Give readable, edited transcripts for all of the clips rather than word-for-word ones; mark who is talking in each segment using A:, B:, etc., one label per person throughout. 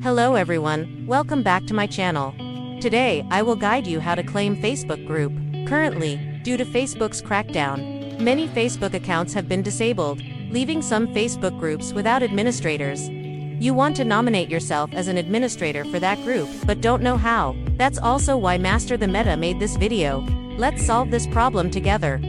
A: Hello everyone, welcome back to my channel. Today, I will guide you how to claim Facebook group. Currently, due to Facebook's crackdown, many Facebook accounts have been disabled, leaving some Facebook groups without administrators. You want to nominate yourself as an administrator for that group, but don't know how. That's also why Master the Meta made this video. Let's solve this problem together.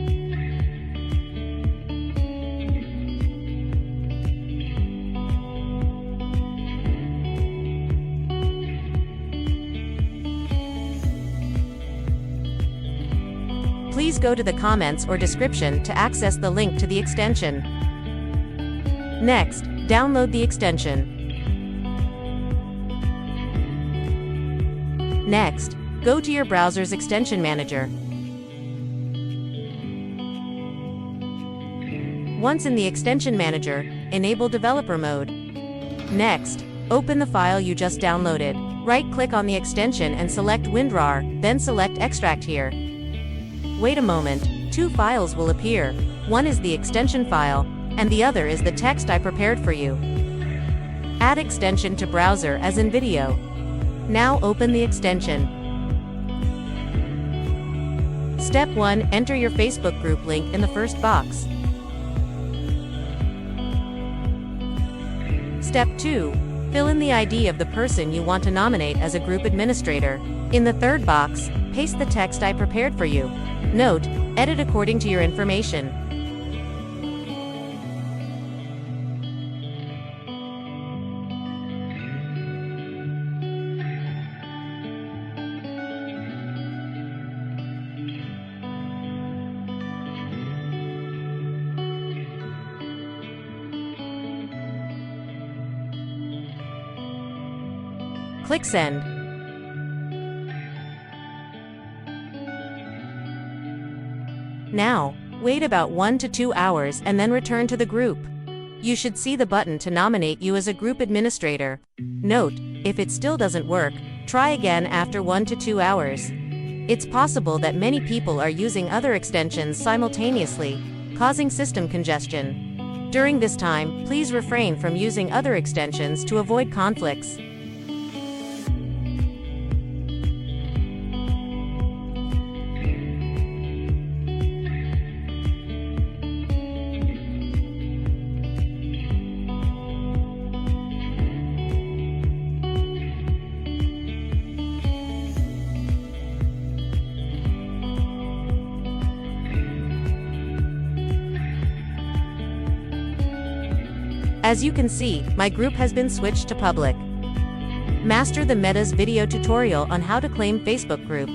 A: Please go to the comments or description to access the link to the extension. Next, download the extension. Next, go to your browser's extension manager. Once in the extension manager, enable developer mode. Next, open the file you just downloaded. Right-click on the extension and select WinRAR, then select Extract here. Wait a moment, two files will appear. One is the extension file, and the other is the text I prepared for you. Add extension to browser as in video. Now open the extension. Step 1. Enter your Facebook group link in the first box. Step 2. Fill in the ID of the person you want to nominate as a group administrator. In the third box, paste the text I prepared for you. Note, edit according to your information. Click Send. Now, wait about 1 to 2 hours and then return to the group. You should see the button to nominate you as a group administrator. Note, if it still doesn't work, try again after 1 to 2 hours. It's possible that many people are using other extensions simultaneously, causing system congestion. During this time, please refrain from using other extensions to avoid conflicts. As you can see, my group has been switched to public. Master the Meta's video tutorial on how to claim Facebook group.